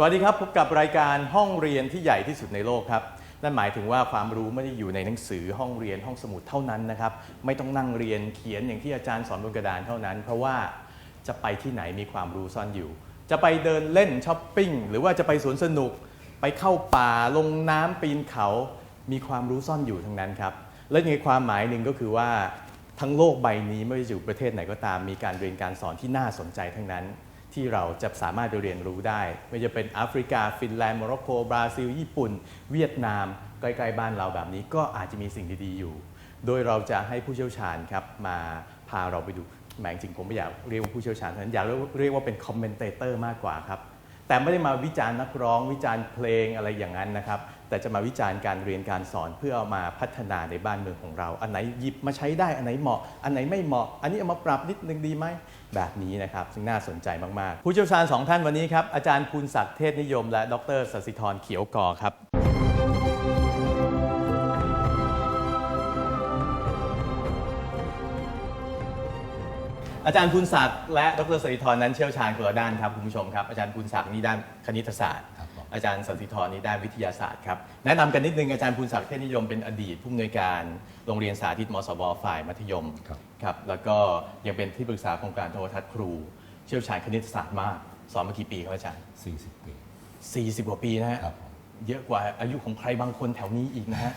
วัสดีครับพบกับรายการห้องเรียนที่ใหญ่ที่สุดในโลกครับนั่นหมายถึงว่าความรู้ไม่ได้อยู่ในหนังสือห้องเรียนห้องสมุดเท่านั้นนะครับไม่ต้องนั่งเรียนเขียนอย่างที่อาจารย์สอนบนกระดานเท่านั้นเพราะว่าจะไปที่ไหนมีความรู้ซ่อนอยู่จะไปเดินเล่นช้อปปิ้งหรือว่าจะไปสวนสนุกไปเข้าป่าลงน้ำปีนเขามีความรู้ซ่อนอยู่ทั้งนั้นครับและในความหมายหนึ่งก็คือว่าทั้งโลกใบนี้ไม่ว่าจะอยู่ประเทศไหนก็ตามมีการเรียนการสอนที่น่าสนใจทั้งนั้นที่เราจะสามารถเรียนรู้ได้ไม่ว่าจะเป็นแอฟริกาฟินแลนด์โมร็อกโกบราซิลญี่ปุ่นเวียดนามใกล้ๆบ้านเราแบบนี้ก็อาจจะมีสิ่งดีๆอยู่โดยเราจะให้ผู้เชี่ยวชาญครับมาพาเราไปดูแหมจริงผมไม่อยากเรียกว่าผู้เชี่ยวชาญเท่านั้นอยากเรียกว่าเป็นคอมเมนเตเตอร์มากกว่าครับแต่ไม่ได้มาวิจารณ์นักร้องวิจารณ์เพลงอะไรอย่างนั้นนะครับแต่จะมาวิจารณ์การเรียนการสอนเพื่อเอามาพัฒนาในบ้านเมืองของเราอันไหนหยิบมาใช้ได้อันไหนเหมาะอันไหนไม่เหมาะอันนี้เอามาปรับนิดนึงดีไหมแบบนี้นะครับซึ่งน่าสนใจมากๆผู้เชี่ยวชาญ2ท่านวันนี้ครับอาจารย์ภูลศักดิ์เทศนิยมและดร.ศศิธรเขียวก่อครับอาจารย์ภูลศักดิ์และดร.ศศิธรนั้นเชี่ยวชาญคนละด้านครับคุณผู้ชมครับอาจารย์ภูลศักดิ์นี่ด้านคณิตศาสตร์อาจารย์ศศิธรนี่ด้านวิทยาศาสตร์ครับแนะนำกันนิดนึงอาจารย์ภูลศักดิ์เทศนิยมเป็นอดีตผู้อำนวยการโรงเรียนสาธิตมศวฝ่ายมัธยมครับแล้วก็ยังเป็นที่ปรึกษาโครงการโทรทัศน์ครูเชี่ยวชาญคณิตศาสตร์มากสอนมากี่ปีครับอาจารย์40 ปี40 กว่าปีนะฮะเยอะกว่าอายุของใครบางคนแถวนี้อีกนะฮะ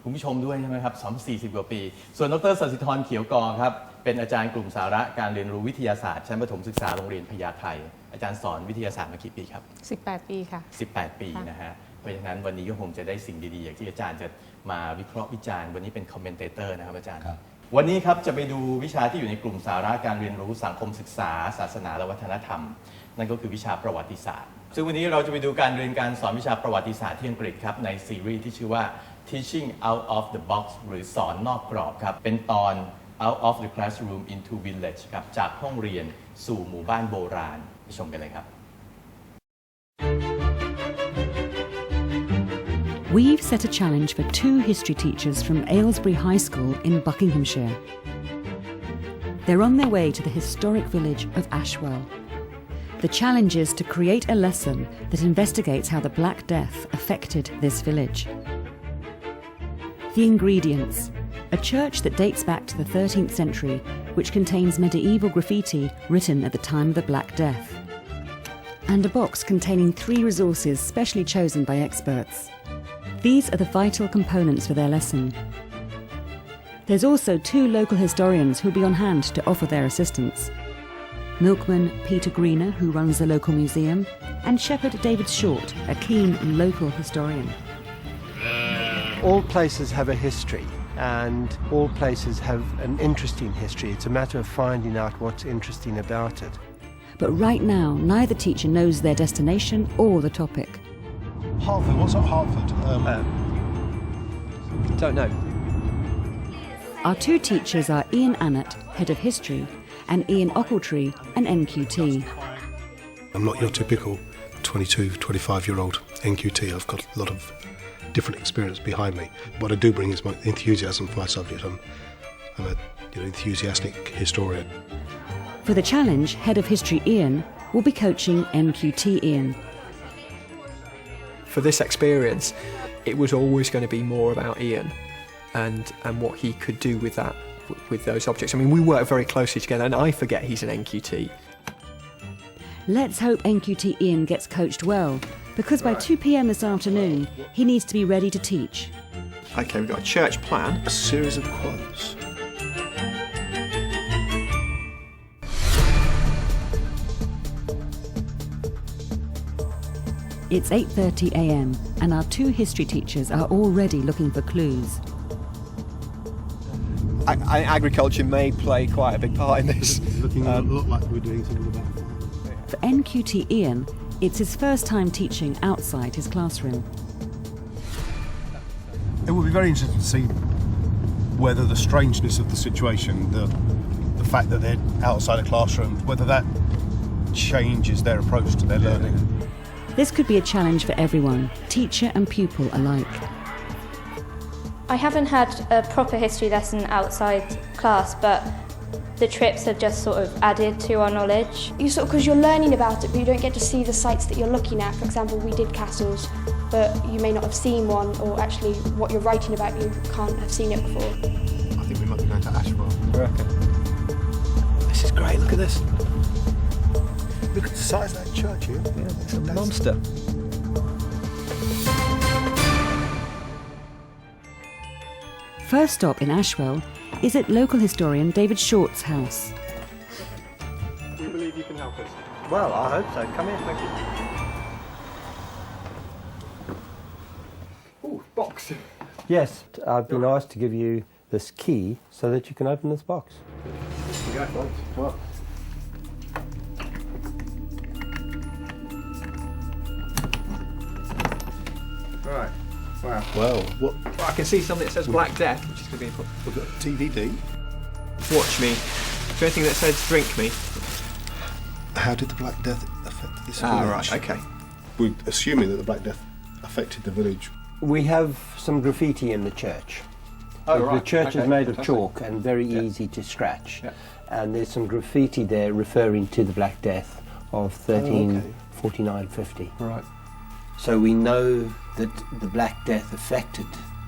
คุณผู้ชมด้วยใช่ไหมครับสอน40 กว่าปีส่วนดร.ศศิธรเขียวกอครับเป็นอาจารย์กลุ่มสาระการเรียนรู้วิทยาศาสตร์ชั้นประถมศึกษาโรงเรียนพญาไทอาจารย์สอนวิทยาศาสตร์มากี่ปีครับ18 ปีค่ะ18 ปีนะฮะเพราะฉะนั้นวันนี้ก็คงจะได้สิ่งดีๆอย่างที่อาจารย์จะมาวิเคราะห์วิจารณ์วันนี้เป็นคอมเมนเตเตอร์นะครับอาจารย์วันนี้ครับจะไปดูวิชาที่อยู่ในกลุ่มสาระการเรียนรู้สังคมศึกษาศาสนาและวัฒนธรรมนั่นก็คือวิชาประวัติศาสตร์ซึ่งวันนี้เราจะไปดูการเรียนการสอนวิชาประวัติศาสตร์ที่อังกฤษครับในซีรีส์ที่ชื่อว่า Teaching Out of the Box หรือสอนนอกกรอบครับเป็นตอน Out of the Classroom into Village ครับจากห้องเรียนสู่หมู่บ้านโบราณไปชมกันเลยครับ We've set a challenge for 2 history teachers from Aylesbury High School in Buckinghamshire. They're on their way to the historic village of Ashwell. The challenge is to create a lesson that investigates how the Black Death affected this village. The ingredients: a church that dates back to the 13th century, which contains medieval graffiti written at the time of the Black Death. And a box containing 3 resources specially chosen by experts. These are the vital components for their lesson. There's also 2 local historians who'll be on hand to offer their assistance. Milkman Peter Greener, who runs the local museum, and Shepherd David Short, a keen local historian. All places have a history, and all places have an interesting history. It's a matter of finding out what's interesting about it. But right now, neither teacher knows their destination or the topic. Hartford, what's at Hartford? Don't know. Our 2 teachers are Ian Annett, Head of History, and Ian Ochiltree, an NQT. I'm not your typical 22, 25-year-old NQT. I've got a lot of different experience behind me. What I do bring is my enthusiasm for my subject. I'm an enthusiastic historian. For the challenge, Head of History Ian will be coaching NQT Ian. For this experience, it was always going to be more about Ian and what he could do with that, with those objects. I mean, we work very closely together, and I forget he's an NQT. Let's hope NQT Ian gets coached well, because by 2 p.m. this afternoon, he needs to be ready to teach. OK, we've got a church plan. A series of quotes. It's 8:30 a.m. and our 2 history teachers are already looking for clues. Agriculture may play quite a big part in this. It's looking a lot like we're doing something about farming. For NQT Ian, it's his first time teaching outside his classroom. It will be very interesting to see whether the strangeness of the situation, the fact that they're outside a classroom, whether that changes their approach to their learning. This could be a challenge for everyone, teacher and pupil alike. I haven't had a proper history lesson outside class, but The trips have just sort of added to our knowledge. Because you're learning about it, but you don't get to see the sites that you're looking at. For example, we did castles, but you may not have seen one, or actually what you're writing about, you can't have seen it before. I think we might be going to Ashwell. This is great, look at this. Look at the size of that church here. Yeah, it's a monster. First stop in Ashwell is at local historian David Short's house. We believe you can help us. Well, I hope so. Come in, thank you. Ooh, box. Yes, I've been asked to give you this key so that you can open this box. Yeah, Well, Right. Wow. Well, what? Well, I can see something that says Black Death, which is going to be important. We've got DVD. Watch me. Is there anything that says drink me? How did the Black Death affect this Ah, village? right, okay. We're assuming that the Black Death affected the village. we have some graffiti in the church. Oh, The right. church is Okay, made of fantastic. chalk and very Yeah. easy to scratch. Yeah. And there's some graffiti there referring to the Black Death of 1349-50. Right. So we know that the Black Death affected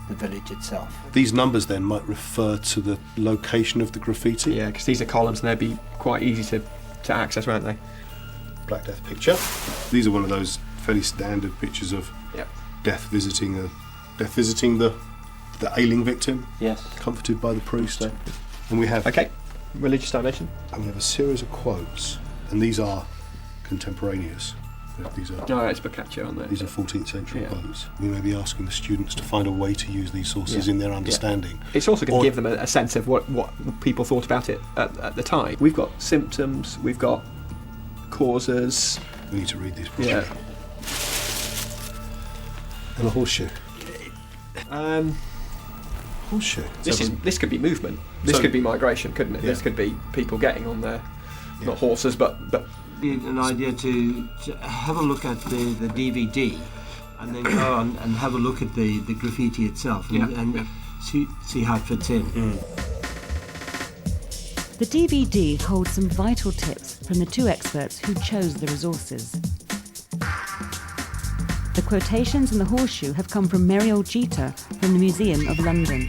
the village itself. These numbers then might refer to the location of the graffiti. Yeah, because these are columns and they'd be quite easy to access, won't they? Black Death picture. These are one of those fairly standard pictures of Yep. death visiting the ailing victim, Yes. comforted by the priest. And we have Okay. Religious dimension. and we have a series of quotes, and these are contemporaneous. These are Oh, it's Boccaccio on there. These are 14th century Yeah. quotes. We may be asking the students to find a way to use these sources Yeah. in their understanding. It's also going Or- to give them a sense of what people thought about it at the time. We've got symptoms, we've got causes. We need to read these. Yeah. And a horseshoe. Horseshoe. This could be movement. This So- could be migration, couldn't it? Yeah. This could be people getting on their, not horses, but An idea to have a look at the DVD and then go on and have a look at the graffiti itself and see how it fits in. The DVD holds some vital tips from the two experts who chose the resources. The quotations and the horseshoe have come from Muriel Jeter from the Museum of London.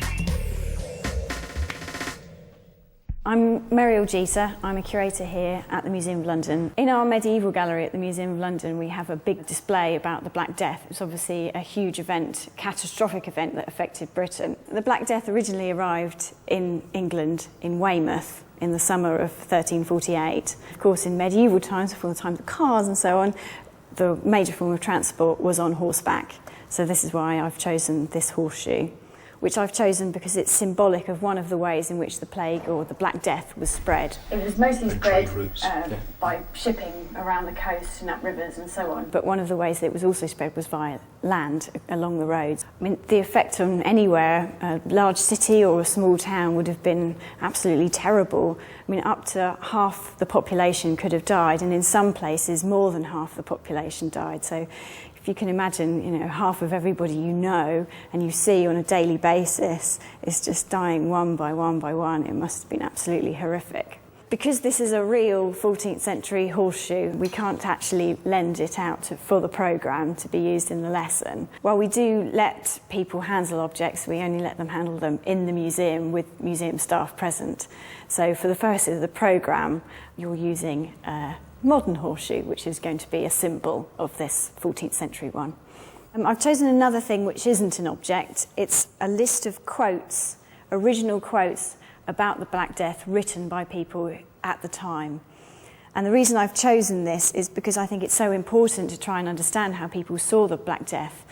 I'm Muriel Jeter. I'm a curator here at the Museum of London. In our medieval gallery at the Museum of London, we have a big display about the Black Death. It's obviously a huge event, catastrophic event that affected Britain. The Black Death originally arrived in England, in Weymouth, in the summer of 1348. Of course, in medieval times, before the time of cars and so on, the major form of transport was on horseback. So this is why I've chosen this horseshoe, which I've chosen because it's symbolic of one of the ways in which the plague or the Black Death was spread. It was mostly spread by shipping around the coast and up rivers and so on. But one of the ways that it was also spread was via land along the roads. I mean, the effect on anywhere, a large city or a small town, would have been absolutely terrible. I mean, up to half the population could have died, and in some places more than half the population died. So if you can imagine, half of everybody you know and you see on a daily basis is just dying one by one by one, it must have been absolutely horrific. Because this is a real 14th century horseshoe, we can't actually lend it out for the programme to be used in the lesson. While we do let people handle objects, we only let them handle them in the museum with museum staff present. So for the first of the programme, you're using a modern horseshoe, which is going to be a symbol of this 14th century one. I've chosen another thing which isn't an object. It's a list of quotes, original quotes about the Black Death written by people at the time. And the reason I've chosen this is because I think it's so important to try and understand how people saw the Black Death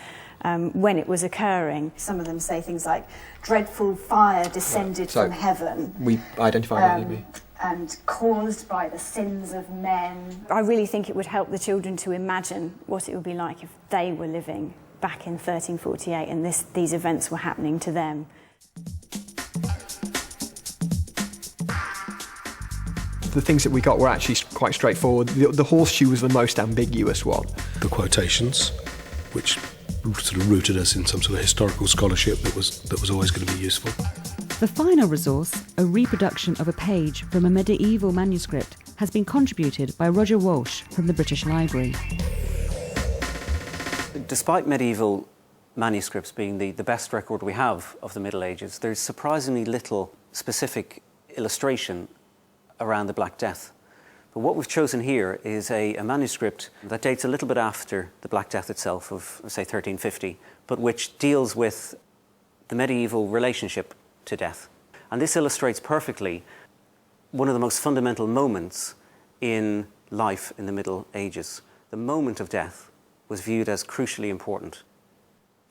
when it was occurring. Some of them say things like, dreadful fire descended from heaven. we identify that, maybe. And caused by the sins of men. I really think it would help the children to imagine what it would be like if they were living back in 1348 and these events were happening to them. The things that we got were actually quite straightforward. The horseshoe was the most ambiguous one. The quotations, which sort of rooted us in some sort of historical scholarship that was always going to be useful. The final resource, a reproduction of a page from a medieval manuscript, has been contributed by Roger Walsh from the British Library. Despite medieval manuscripts being the best record we have of the Middle Ages, there's surprisingly little specific illustration around the Black Death. But what we've chosen here is a manuscript that dates a little bit after the Black Death itself of, say, 1350, but which deals with the medieval relationship to death. And this illustrates perfectly one of the most fundamental moments in life in the Middle Ages. The moment of death was viewed as crucially important.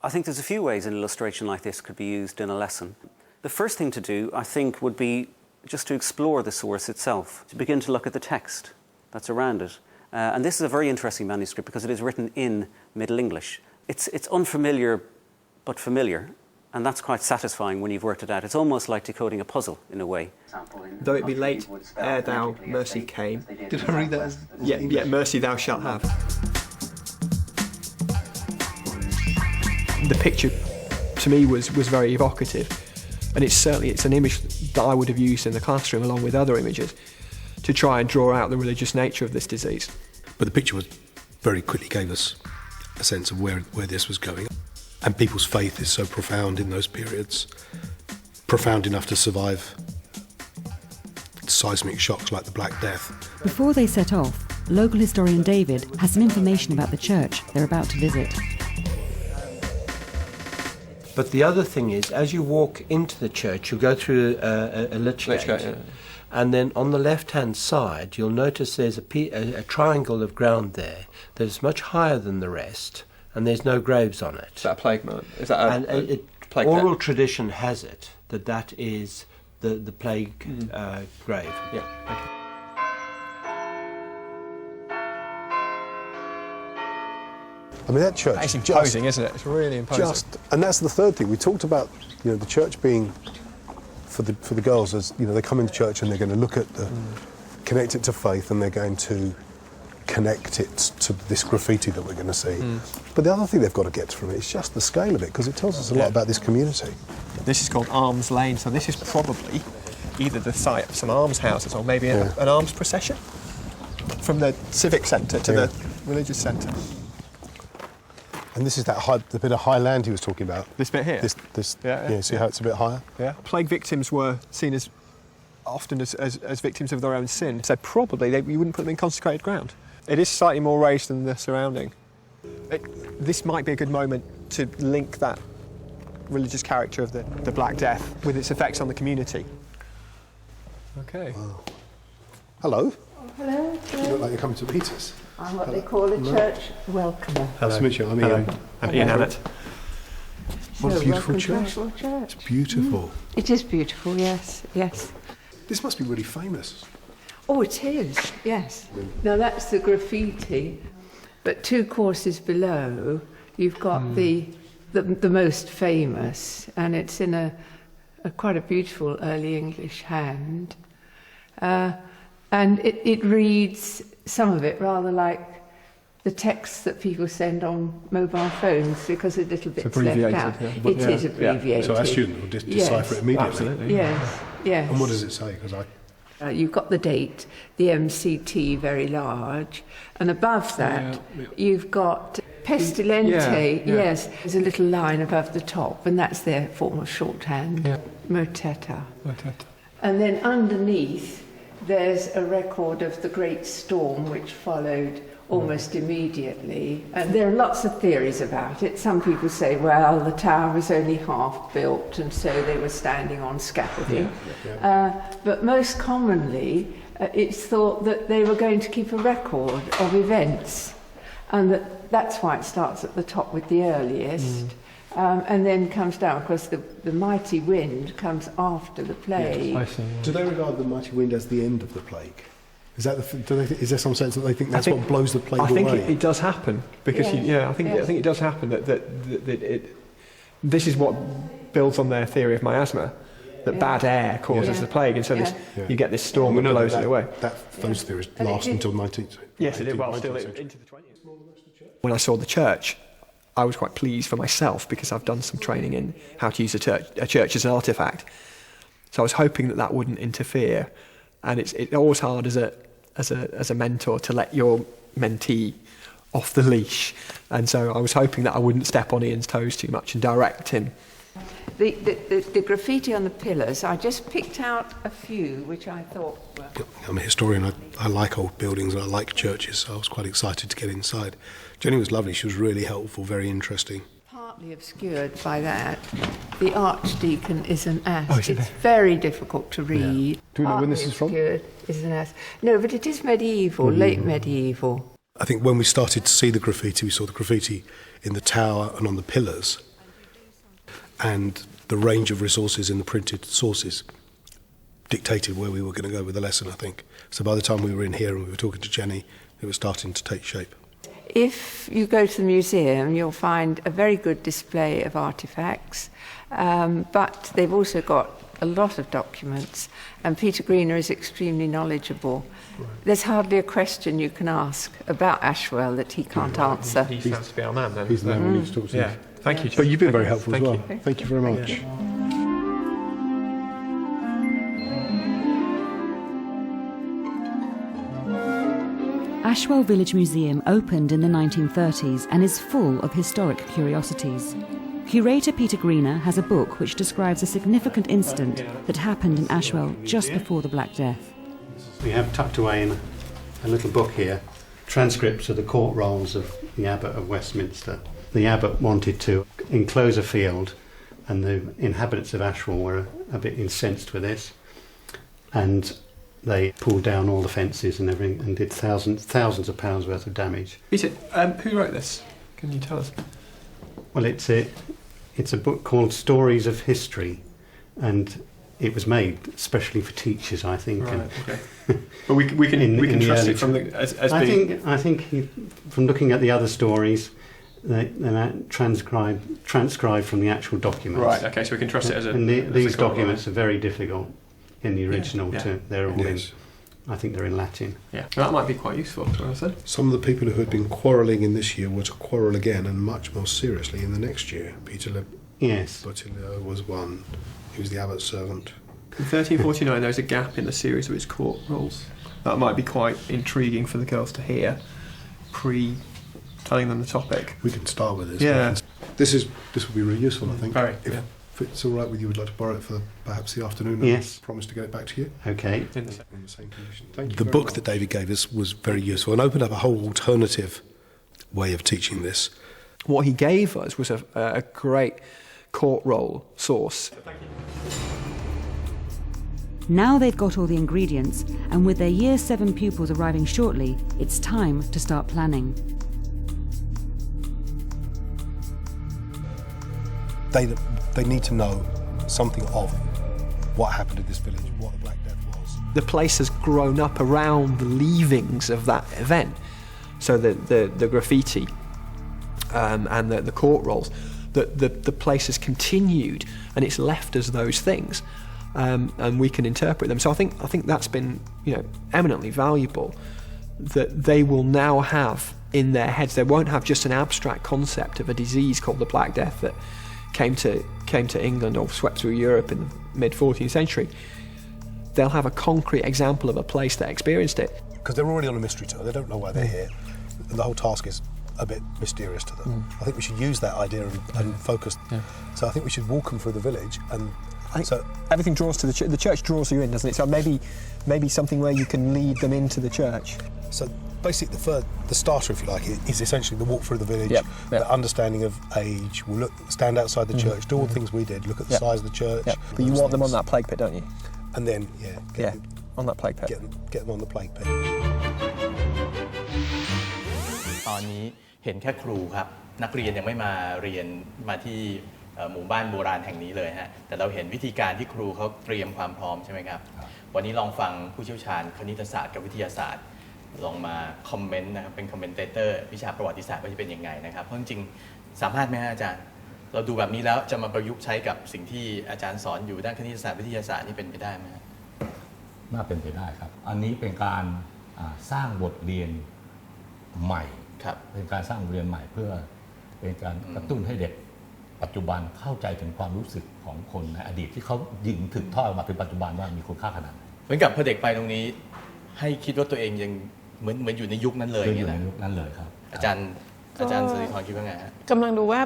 I think there's a few ways an illustration like this could be used in a lesson. The first thing to do, I think, would be just to explore the source itself, to begin to look at the text that's around it. And this is a very interesting manuscript because it is written in Middle English. It's unfamiliar but familiar, and that's quite satisfying when you've worked it out. It's almost like decoding a puzzle in a way. Though it be late, ere thou mercy came. Did I read that as Yet mercy thou shalt have. The picture, to me, was very evocative, and it's an image that I would have used in the classroom along with other images to try and draw out the religious nature of this disease. But the picture very quickly gave us a sense of where this was going. And people's faith is so profound in those periods, profound enough to survive seismic shocks like the Black Death. Before they set off, local historian David has some information about the church they're about to visit. But the other thing is, as you walk into the church, you go through a lich gate, yeah. and then on the left-hand side, you'll notice there's a triangle of ground there that is much higher than the rest, and there's no graves on it. Is that a plague mound? Is that a plague oral death? Tradition has it that is the plague grave. Yeah. Okay. I mean, that church... It's imposing, isn't it? It's really imposing. And that's the third thing. We talked about, the church being, for the girls, as, they come into church and they're going to look at connect it to faith, and they're going to connect it to this graffiti that we're going to see. But the other thing they've got to get from it is just the scale of it, because it tells us a lot about this community. This is called Arms Lane, so this is probably either the site of some almshouses or maybe an arms procession from the civic centre to the religious centre. And this is the bit of high land he was talking about. This bit here? See how it's a bit higher? Yeah. Plague victims were seen as often as victims of their own sin, so probably you wouldn't put them in consecrated ground. It is slightly more raised than the surrounding. This might be a good moment to link that religious character of the Black Death with its effects on the community. Okay. Wow. Hello. Oh, hello. You look like you're coming to meet us. I'm what they call a church welcomer. Nice to meet you. I'm Ian. I'm Ian Hannett. What a beautiful church. It's beautiful. It is beautiful, yes. This must be really famous. Oh, it is, yes. Now that's the graffiti, but 2 courses below you've got the most famous, and it's in a quite a beautiful early English hand, and it reads, some of it rather like the texts that people send on mobile phones, because a little bit's left out. It is abbreviated. So our student will decipher it immediately. Absolutely. Yes. And what does it say? Because you've got the date, the MCT very large, and above that you've got Pestilente, yes. There's a little line above the top, and that's their form of shorthand, Motetta. And then underneath there's a record of the great storm which followed almost immediately. And there are lots of theories about it. Some people say, well, the tower was only half built and so they were standing on scaffolding. But most commonly, it's thought that they were going to keep a record of events, and that's why it starts at the top with the earliest. And then comes down, because the mighty wind comes after the plague. Yes, I see. Do they regard the mighty wind as the end of the plague? Is that is there some sense that they think that's what blows the plague away? I think it does happen, because I think it does happen that this is what builds on their theory of miasma, that bad air causes the plague, and so you get this storm that blows it away. Those theories last until 19th. Yes, it did. Well, still into the 20th. When I saw the church, I was quite pleased for myself, because I've done some training in how to use a church as an artefact. So I was hoping that wouldn't interfere. And it's always hard as a mentor to let your mentee off the leash. And so I was hoping that I wouldn't step on Ian's toes too much and direct him. The graffiti on the pillars, I just picked out a few which I thought were... I'm a historian. I like old buildings and I like churches, so I was quite excited to get inside. Jenny was lovely. She was really helpful, very interesting. Partly obscured by that, the archdeacon is an ass. Oh, it's very difficult to read. Yeah. Do we know when this is from? Obscured is an ass. No, but it is medieval, late medieval. I think when we started to see the graffiti, we saw the graffiti in the tower and on the pillars, and the range of resources in the printed sources dictated where we were going to go with the lesson, I think. So by the time we were in here and we were talking to Jenny, it was starting to take shape. If you go to the museum, you'll find a very good display of artefacts, but they've also got a lot of documents, and Peter Greener is extremely knowledgeable. Right. There's hardly a question you can ask about Ashwell that he can't answer. He sounds to be our man then. He's the man we need to talk to. Yeah. Thank you. But you've been very helpful as well. Thank you very much. Yeah. Ashwell Village Museum opened in the 1930s and is full of historic curiosities. Curator Peter Greener has a book which describes a significant incident that happened in Ashwell just before the Black Death. We have tucked away in a little book here transcripts of the court rolls of the Abbot of Westminster. The Abbot wanted to enclose a field, and the inhabitants of Ashwell were a bit incensed with this, and they pulled down all the fences and everything and did thousands of pounds worth of damage. Peter, who wrote this? Can you tell us? Well, it's a book called Stories of History, and it was made especially for teachers, I think. Right, okay. But we can trust it from I think from looking at the other stories, they're transcribed from the actual documents. Right. Okay. So we can trust it as a. And these documents are very difficult in the original. They're all in. I think they're in Latin. Yeah, well, that might be quite useful. That's what I said. Some of the people who had been quarrelling in this year were to quarrel again, and much more seriously in the next year. Peter Buttiglione was one. He was the abbot's servant. In 1349, there was a gap in the series of his court rolls. That might be quite intriguing for the girls to hear, telling them the topic. We can start with this. Yeah. This will be really useful, I think. Very. If it's all right with you, we'd like to borrow it for perhaps the afternoon. Yes. Promise to get it back to you. Okay. In the same condition. Thank you. The book that David gave us was very useful and opened up a whole alternative way of teaching this. What he gave us was a great court roll source. Thank you. Now they've got all the ingredients, and with their Year 7 pupils arriving shortly, it's time to start planning. They need to know something of what happened in this village, what the Black Death was. The place has grown up around the leavings of that event. So the graffiti and the court rolls, the place has continued and it's left as those things. And we can interpret them. So I think that's been eminently valuable, that they will now have in their heads. They won't have just an abstract concept of a disease called the Black Death that came to England or swept through Europe in the mid-14th century. They'll have a concrete example of a place that experienced it. Because they're already on a mystery tour. They don't know why they're here. And the whole task is a bit mysterious to them. I think we should use that idea and focus. Yeah. So I think we should walk them through the village and. So everything draws to the church draws you in, doesn't it? So maybe something where you can lead them into the church. So basically, the starter, if you like, is essentially the walk through the village, the understanding of age. We'll stand outside the church, do all the things we did, look at the size of the church. Yeah. But you want them on that plague pit, don't you? And then, on that plague pit. Get them on the plague pit. ตอนนี้เห็นแค่ครูครับนักเรียนยังไม่มาเรียนมาที่หมู่บ้านโบราณแห่งนี้เลยฮะแต่เราเห็นวิธีการที่ครูเขาเตรียมความพร้อมใช่ไหมครับวันนี้ลองฟังผู้เชี่ยวชาญคณิตศาสตร์กับวิทยาศาสตร์ลองมาคอมเมนต์นะครับเป็นคอมเมนเตเตอร์วิชาประวัติศาสตร์ว่าจะเป็นยังไงนะครับเพราะจริงๆสามารถไหมฮะอาจารย์เราดูแบบนี้แล้วจะมาประยุกต์ใช้กับสิ่งที่อาจารย์สอนอยู่ด้านคณิตศาสตร์วิทยาศาสตร์นี่เป็นไปได้ไหมน่าเป็นไปได้ครับอันนี้เป็นการสร้างบทเรียนใหม่เป็นการสร้างบทเรียนใหม่เพื่อเป็นการกระตุ้นให้เด็กป จุบันเข้าใจถึงความรู้สึกของคนในอดีตที่เขายิงถึงทอดมาเป็นปัจจุบันว่ามีคุณค่าขนาดไหนเหมือนกับพอเด็กไปตรงนี้ให้คิดว่าตัวเองยังเหมือนอยู่ในยุคนั้นเลยอยู่ในยุคนั้นเลยครับอาจารย์สุริพรคิดว่าไงฮะกำลังดูว่า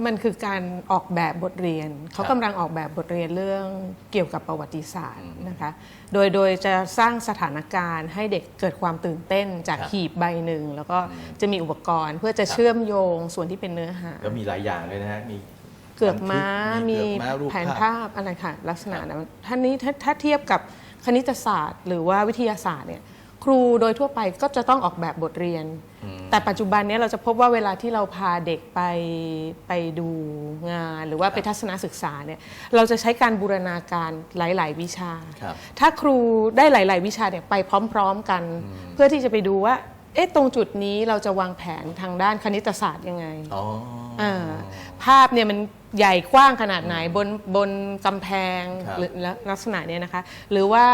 มันคือการออกแบบบทเรียนเขากำลังออกแบบบทเรียนเรื่องเกี่ยวกับประวัติศาสตร์นะคะโดยจะสร้างสถานการณ์ให้เด็กเกิดความตื่นเต้นจากหีบใบหนึ่งแล้วก็จะมีอุปกรณ์เพื่อจะเชื่อมโยงส่วนที่เป็นเนื้อหาแล้วมีหลายอย่างเลยนะฮะมีเกือกม้ามีแผนภาพอะไรค่ะลักษณะนั้นถ้าเทียบกับคณิตศาสตร์หรือว่าวิทยาศาสตร์เนี่ยครูโดยทั่วไปก็จะต้องออกแบบบทเรียนแต่ปัจจุบันนี้เราจะพบว่าเวลาที่เราพาเด็กไปดูงานหรือว่าไปทัศนศึกษาเนี่ยเราจะใช้การบูรณาการหลายๆวิชาถ้าครูได้หลายๆวิชาเนี่ยไปพร้อมๆกันเพื่อที่จะไปดูว่าตรงจุดนี้เราจะวางแผนทางด้านคณิตศาสตร์ยังไงภาพเนี่ยมันใหญ่กว้างขนาดไหนบนกำแพงหรือลักษณะนี้นะคะหรือว่า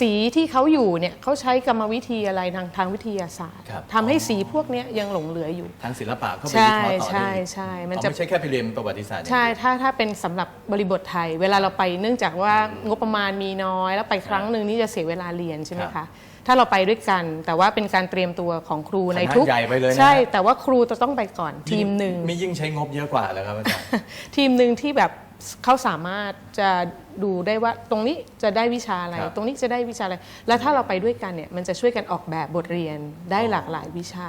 สีที่เขาอยู่เนี่ยเขาใช้กรรมวิธีอะไรทางวิทยาศาสตร์ทำให้สีพวกนี้ยังหลงเหลืออยู่ทางศิลปะเข้าไปวิเคราะห์ต่อได้ใช่มันจะไม่ใช่แค่ไปเรียนประวัติศาสตร์ใช่ถ้าเป็นสำหรับบริบทไทยเวลาเราไปเนื่องจากว่างบประมาณมีน้อยแล้วไปครั้งหนึ่งนี่จะเสียเวลาเรียนใช่ไหมคะถ้าเราไปด้วยกันแต่ว่าเป็นการเตรียมตัวของครูในทุกใช่แต่ว่าครูจะต้องไปก่อนทีมหนึ่งไม่ยิ่งใช้งบเยอะกว่าเลยครับอาจารย์ทีมหนึ่งที่แบบเขาสามารถจะดูได้ว่าตรงนี้จะได้วิชาอะไรตรงนี้จะได้วิชาอะไรแล้วถ้าเราไปด้วยกันเนี่ยมันจะช่วยกันออกแบบบทเรียนได้หลากหลายวิชา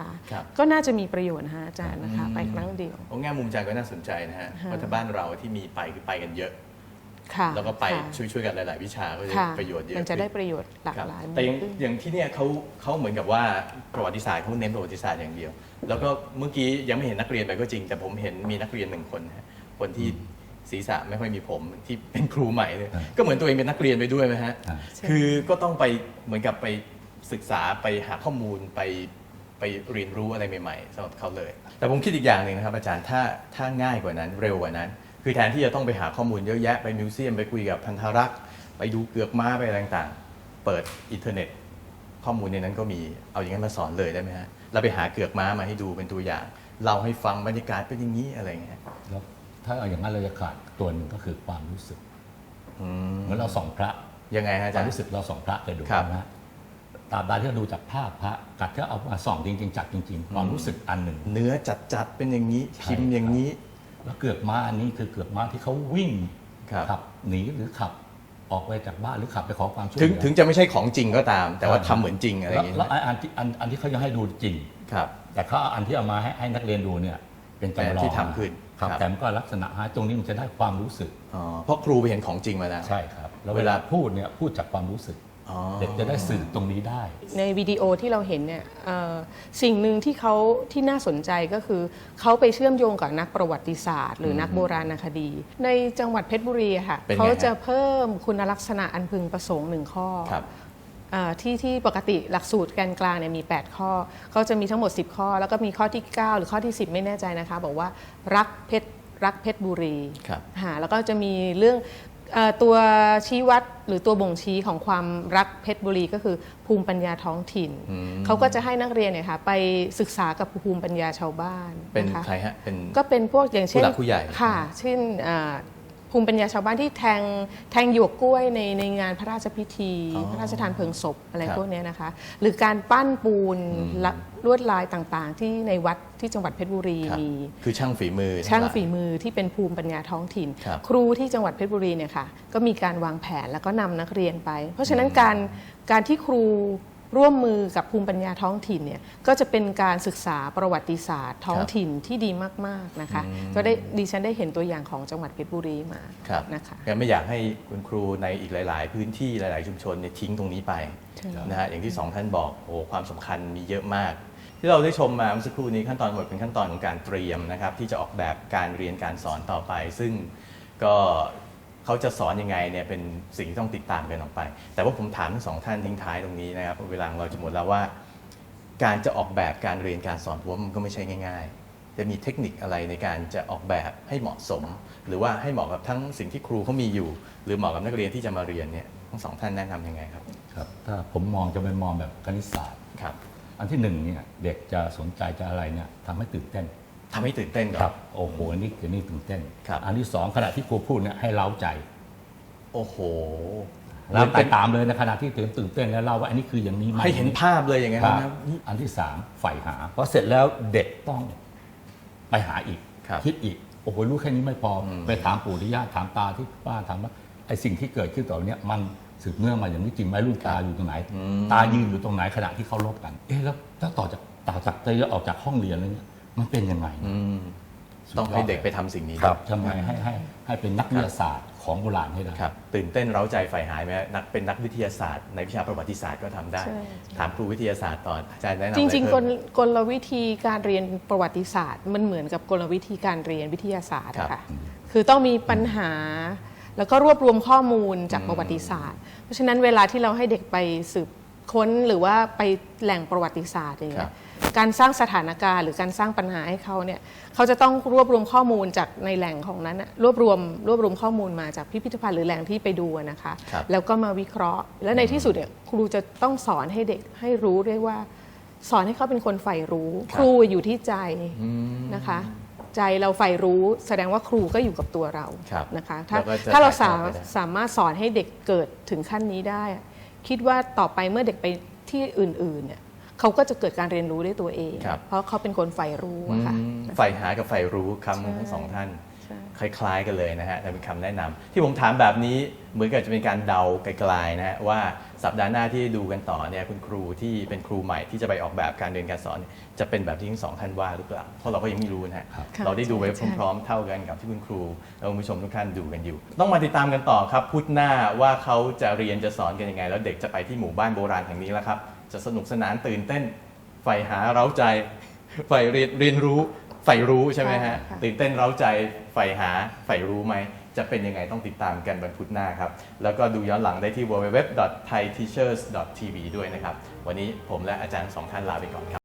ก็น่าจะมีประโยชน์นะอาจารย์นะคะไปครั้งเดียวแง่มุมอาจารย์ก็น่าสนใจนะฮะว่าถ้าบ้านเราที่มีไปคือไปกันเยอะแล้วก็ไปช่วยกันหลายๆวิชาก็จะประโยชน์เยอะมันจะได้ประโยชน์หลากหลายแต่อย่างที่เนี่ยเขาเหมือนกับว่าประวัติศาสตร์เขาเน้นประวัติศาสตร์อย่างเดียวแล้วก็เมื่อกี้ยังไม่เห็นนักเรียนไปก็จริงแต่ผมเห็นมีนักเรียน1 คนคนที่ศีรษะไม่ค่อยมีผมที่เป็นครูใหม่เลยก็เหมือนตัวเองเป็นนักเรียนไปด้วยไหมฮะคือก็ต้องไปเหมือนกับไปศึกษาไปหาข้อมูลไปเรียนรู้อะไรใหม่ๆสำหรับเขาเลยแต่ผมคิดอีกอย่างหนึ่งนะครับอาจารย์ถ้าง่ายกว่านั้นเร็วกว่านั้นคือแทนที่จะต้องไปหาข้อมูลเยอะแยะไปมิวเซียมไปคุยกับพันธรักษ์ไปดูเกือกม้าไปอะไรต่างๆเปิดอินเทอร์เน็ตข้อมูลในนั้นก็มีเอาอย่างนั้นมาสอนเลยได้ไหมฮะเราไปหาเกือกม้ามาให้ดูเป็นตัวอย่างเล่าให้ฟังบรรยากาศเป็นอย่างนี้อะไรเงี้ยถ้าเอาอย่างนั้นเราจะขาดตัวหนึ่งก็คือความรู้สึกเหมือนเราส่องพระยังไงฮะอาจารย์ความรู้สึกเราส่องพระไปดูนะตราบใดที่เราดูจากภาพพระกับที่เอามาส่องจริงๆจับจริงๆความรู้สึกอันหนึ่งเนื้อจัดเป็นอย่างนี้พิมพ์อย่างนี้แล้วเกือกม้าอันนี้คือเกือกม้าที่เขาวิ่งขับหนีหรือขับออกไปจากบ้านหรือขับไปขอความช่วยเหลือถึงจะไม่ใช่ของจริงก็ตามแต่ว่าทำเหมือนจริงอะไรอย่างเงี้ยแล้วอันที่เขาจะให้ดูจริงแต่เขาอันที่เอามาให้นักเรียนดูเนี่ยเป็นจำลองที่ทำขึ้นแต่มันก็ลักษณะตรงนี้มันจะได้ความรู้สึกเพราะครูไปเห็นของจริงมาแล้วใช่ครับแล้วเวลาพูดเนี่ยพูดจากความรู้สึกเด็กจะได้สื่อตรงนี้ได้ในวิดีโอที่เราเห็นเนี่ยสิ่งหนึ่งที่น่าสนใจก็คือเขาไปเชื่อมโยงกับนักประวัติศาสตร์หรือนักโบราณคดีในจังหวัดเพชรบุรีค่ะเขาจะเพิ่มคุณลักษณะอันพึงประสงค์1 ข้อที่ปกติหลักสูตรแกนกลางเนี่ยมี8 ข้อเขาจะมีทั้งหมด10 ข้อแล้วก็มีข้อที่9หรือข้อที่10ไม่แน่ใจนะคะบอกว่ารักเพชรบุรีแล้วก็จะมีเรื่องตัวชี้วัดหรือตัวบ่งชี้ของความรักเพชรบุรีก็คือภูมิปัญญาท้องถิ่นเขาก็จะให้นักเรียนเนี่ยค่ะไปศึกษากับภูมิปัญญาชาวบ้านเป็นใครฮะก็เป็นพวกอย่างเช่นผู้ใหญ่ค่ะเช่นภูมิปัญญาชาวบ้านที่แทงหยวกกล้วยในงานพระราชพิธีพระราชทานเพลิงศพอะไรพวกนี้นะคะหรือการปั้นปูนลวดลายต่างๆที่ในวัดที่จังหวัดเพชรบุรีมีคือช่างฝีมือที่เป็นภูมิปัญญาท้องถิ่นครูที่จังหวัดเพชรบุรีเนี่ยค่ะก็มีการวางแผนแล้วก็นำนักเรียนไปเพราะฉะนั้นการที่ครูร่วมมือกับภูมิปัญญาท้องถิ่นเนี่ยก็จะเป็นการศึกษาประวัติศาสตร์ท้องถิ่นที่ดีมากๆนะคะก็ดิฉันได้เห็นตัวอย่างของจังหวัดเพชรบุรีมานะคะงั้นไม่อยากให้คุณครูในอีกหลายๆพื้นที่หลายๆชุมชนเนี่ยทิ้งตรงนี้ไปนะฮะอย่างที่2 ท่านบอกโอ้ความสำคัญมีเยอะมากที่เราได้ชมมาเมื่อสักครู่นี้ขั้นตอนหมดเป็นขั้นตอนของการเตรียมนะครับที่จะออกแบบการเรียนการสอนต่อไปซึ่งก็เขาจะสอนยังไงเนี่ยเป็นสิ่งที่ต้องติดตามกันออกไปแต่ว่าผมถามทั้ง2 ท่านทิ้งท้ายตรงนี้นะครับเวลาเราจะหมดแล้วว่าการจะออกแบบการเรียนการสอนผมว่ามันก็ไม่ใช่ง่ายๆจะมีเทคนิคอะไรในการจะออกแบบให้เหมาะสมหรือว่าให้เหมาะกับทั้งสิ่งที่ครูเขามีอยู่หรือเหมาะกับนักเรียนที่จะมาเรียนเนี่ยทั้ง2 ท่านแนะนำยังไงครับครับถ้าผมมองจะเป็นมองแบบคณิตศาสตร์ครับอันที่1เนี่ยเด็กจะสนใจจะอะไรเนี่ยทำให้ตื่นเต้น ทำให้ตื่นเต้น ครับโอ้โหนี่คือนี่ตื่นเต้นอันที่สองขณะที่ครูพูดเนี่ยให้เล้าใจโอ้โหเราไปตามเลยในขณะที่ตื่นเต้นแล้วเล่าว่าอันนี้คืออย่างนี้ให้เห็นภาพเลยอย่างนั้นนะอันที่สามใฝ่หาพอเสร็จแล้วเด็กต้องไปหาอีกคิดอีกโอ้โหรู้แค่นี้ไม่พอไปถามปู่ที่ย่าถามตาที่ป้าถามว่าไอ้สิ่งที่เกิดขึ้นต่อเนี้ยมันสืบเนื่องมาอย่างนี้จริงไหมลูกตาอยู่ตรงไหนตายืนอยู่ตรงไหนขณะที่เขาลบกันแล้วต่อจากจะออกจากห้องเรียนแล้วเนี่ยมันเป็นยังไงต้องให้เด็กไปทำสิ่งนี้ทำไมให้เป็นนักวิทยาศาสตร์ของโบราณให้ได้ตื่นเต้นเร้าใจใฝ่หายไหมเป็นนักวิทยาศาสตร์ในวิชาประวัติศาสตร์ก็ทำได้ถามครูวิทยาศาสตร์ตอนอาจารย์แนะนำจริงๆกลวิธีการเรียนประวัติศาสตร์มันเหมือนกับกลวิธีการเรียนวิทยาศาสตร์ค่ะคือต้องมีปัญหาแล้วก็รวบรวมข้อมูลจากประวัติศาสตร์เพราะฉะนั้นเวลาที่เราให้เด็กไปสืบค้นหรือว่าไปแหล่งประวัติศาสตร์อย่างเงี้ยการสร้างสถานการณ์หรือการสร้างปัญหาให้เขาเนี่ยเขาจะต้องรวบรวมข้อมูลจากในแหล่งของนั้นรวบรวมข้อมูลมาจากพิพิธภัณฑ์หรือแหล่งที่ไปดูนะคะแล้วก็มาวิเคราะห์และในที่สุดเนี่ยครูจะต้องสอนให้เด็กให้รู้ด้วยว่าสอนให้เขาเป็นคนใฝ่รู้ครูอยู่ที่ใจนะคะใจเราใฝ่รู้แสดงว่าครูก็อยู่กับตัวเรานะคะถ้าเราสามารถสอนให้เด็กเกิดถึงขั้นนี้ได้คิดว่าต่อไปเมื่อเด็กไปที่อื่นๆเนี่ยเขาก็จะเกิดการเรียนรู้ด้วยตัวเองเพราะเขาเป็นคนใฝ่รู้ค่ะใฝ่หากับใฝ่รู้คำทั้งสองท่านคล้ายๆกันเลยนะฮะแต่เป็นคำแนะนำที่ผมถามแบบนี้เหมือนกับจะเป็นการเดาไกลๆนะฮะว่าสัปดาห์หน้าที่ดูกันต่อเนี่ยคุณครูที่เป็นครูใหม่ที่จะไปออกแบบการเรียนการสอนจะเป็นแบบที่ทั้งสองท่านว่าหรือเปล่าเพราะเราก็ยังไม่รู้นะฮะเราได้ดูไปพร้อมๆเท่ากันกับที่คุณครูและคุณผู้ชมทุกท่านดูกันอยู่ต้องมาติดตามกันต่อครับพุธหน้าว่าเขาจะเรียนจะสอนกันยังไงแล้วเด็กจะไปที่หมู่บ้านโบราณแห่งนี้แล้วครับจะสนุกสนานตื่นเต้นใฝ่หาเร้าใจใฝ่เรียนรู้ใฝ่รู้ใช่ไหมฮะตื่นเต้นเร้าใจใฝ่หาใฝ่รู้ไหมจะเป็นยังไงต้องติดตามกันวันพุธหน้าครับแล้วก็ดูย้อนหลังได้ที่ www.thaiteachers.tv ด้วยนะครับวันนี้ผมและอาจารย์สองท่านลาไปก่อนครับ